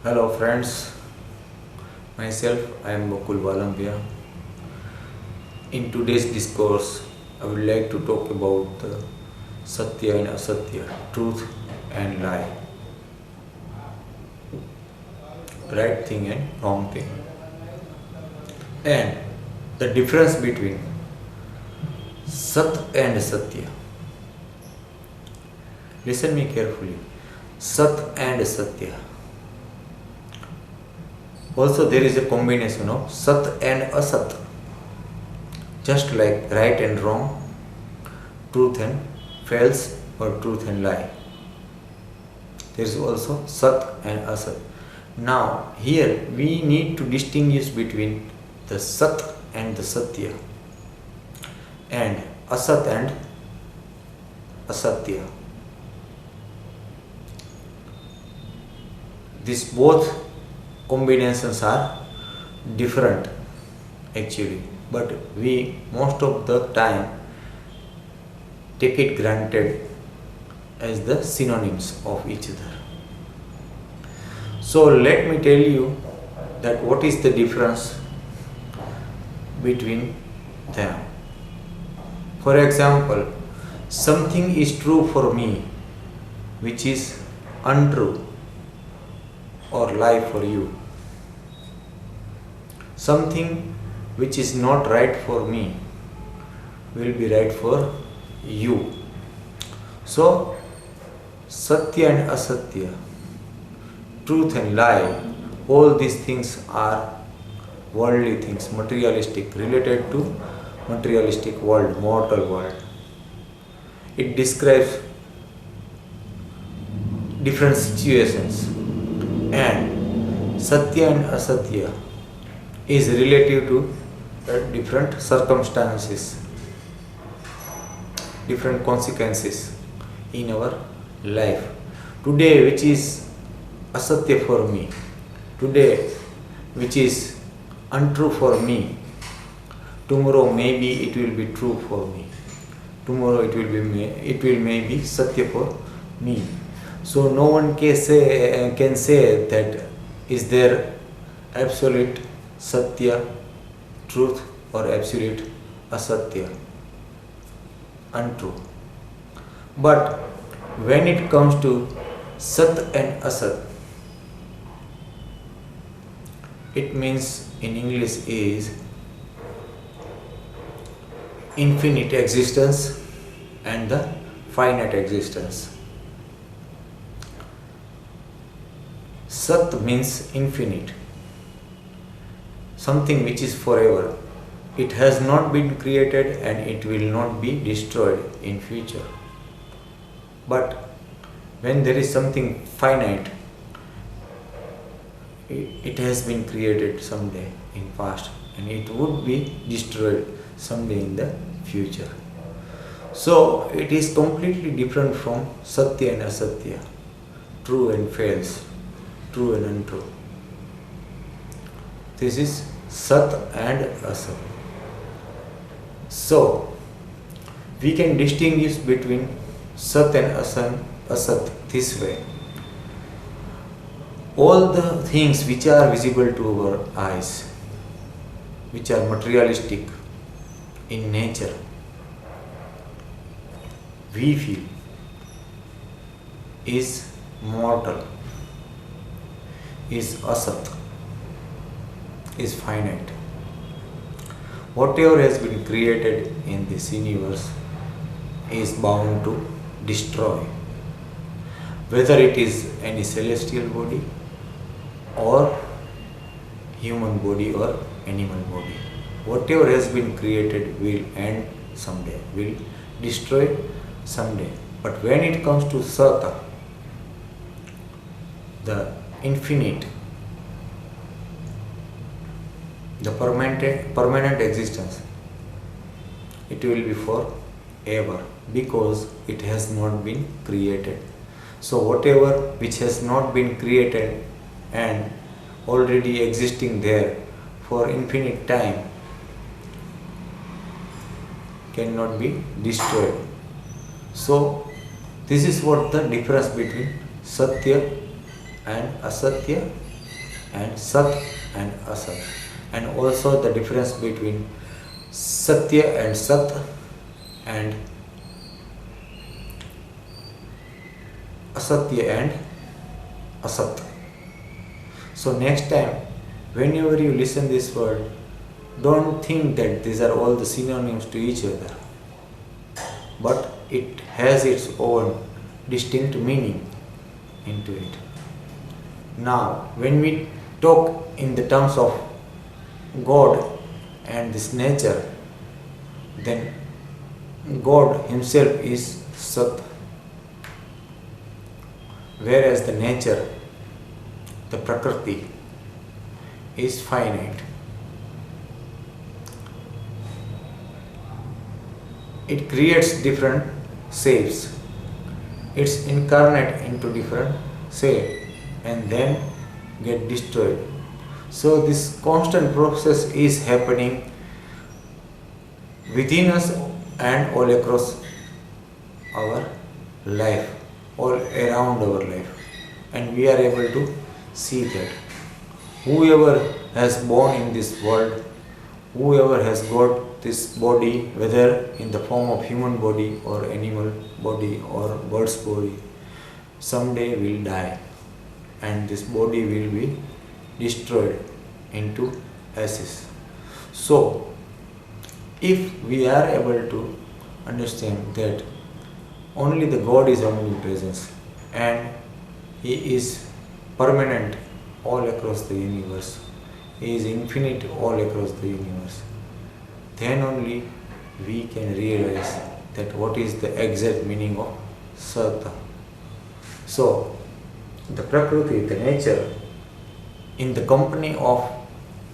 Hello friends, myself I am Bakul Valambhiya. In today's discourse, I would like to talk about the Satya and Asatya, truth and lie, right thing and wrong thing, and the difference between Sat and Satya. Listen me carefully. Sat and Satya. Also there is a combination of Sat and Asat. Just like right and wrong, truth and false, or truth and lie. There is also Sat and Asat. Now here we need to distinguish between the Sat and the Satya, and Asat and Asatya. These both combinations are different actually, but we most of the time take it granted as the synonyms of each other. So let me tell you that what is the difference between them. For example, something is true for me which is untrue or lie for you. Something which is not right for me will be right for you. So Satya and Asatya, truth and lie, all these things are worldly things, materialistic, related to materialistic world, mortal world. It describes different situations, and Satya and Asatya is relative to different circumstances, different consequences in our life. Today which is Asatya for me, today which is untrue for me, tomorrow maybe it will be true for me, tomorrow it will maybe Satya for me. So no one can say that is there absolute Satya, truth, or absolute Asatya, untrue. But when it comes to Sat and Asat, it means in English is infinite existence and the finite existence. Sat means infinite, something which is forever. It has not been created and it will not be destroyed in future. But when there is something finite, it has been created someday in past and it would be destroyed someday in the future. So it is completely different from Satya and Asatya, true and false, true and untrue. This is Sat and Asat. So we can distinguish between Sat and Asat this way. All the things which are visible to our eyes, which are materialistic in nature, we feel is mortal, is Asat, is finite. Whatever has been created in this universe is bound to destroy, whether it is any celestial body or human body or animal body. Whatever has been created will end someday, will destroy someday. But when it comes to Sata, the infinite, the permanent existence, it will be forever because it has not been created. So whatever which has not been created and already existing there for infinite time cannot be destroyed. So this is what the difference between Satya and Asatya and Sat and Asat, and also the difference between Satya and Sat and Asatya and Asat. So next time, whenever you listen this word, don't think that these are all the synonyms to each other, but it has its own distinct meaning into it. Now, when we talk in the terms of God and this nature, then God himself is Sat, whereas the nature, the Prakriti, is finite. It creates different shapes. It's incarnate into different shape and then get destroyed. So this constant process is happening within us and all across our life, all around our life, and we are able to see that. Whoever has born in this world, whoever has got this body, whether in the form of human body or animal body or bird's body, someday will die and this body will be destroyed into ashes. So, if we are able to understand that only the God is omnipresent and He is permanent all across the universe, He is infinite all across the universe, then only we can realize that what is the exact meaning of Sata. So, the Prakriti, the nature, in the company of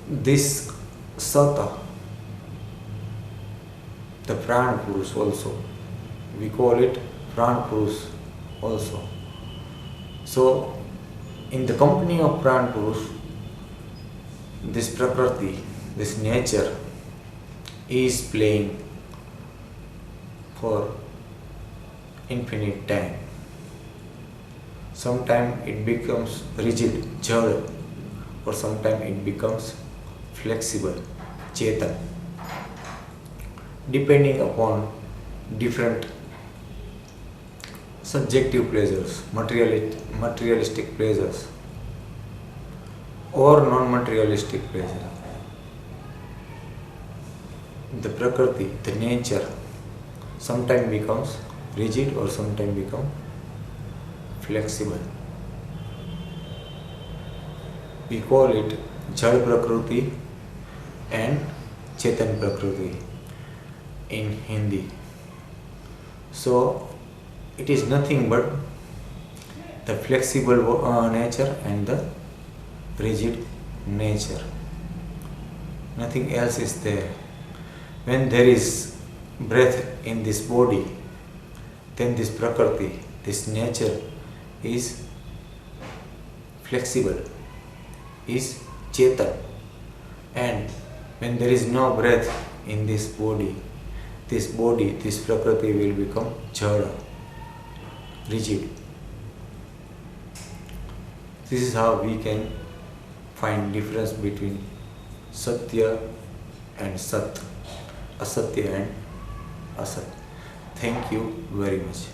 this Sata, the Pran Purush also, we call it Pran Purush also. So, in the company of Pran Purush, this Prakriti, this nature, is playing for infinite time. Sometimes it becomes rigid, jad, or sometimes it becomes flexible, chetan, depending upon different subjective pleasures, materialistic pleasures, or non-materialistic pleasure. The Prakriti, the nature, sometimes becomes rigid or sometimes become flexible. We call it Jad Prakriti and Chetan Prakriti in Hindi. So it is nothing but the flexible nature and the rigid nature. Nothing else is there. When there is breath in this body, then this Prakriti, this nature is flexible, is Chetan. And when there is no breath in this body, this Prakriti will become Jada, rigid. This is how we can find difference between Satya and Sat, Asatya and Asat. Thank you very much.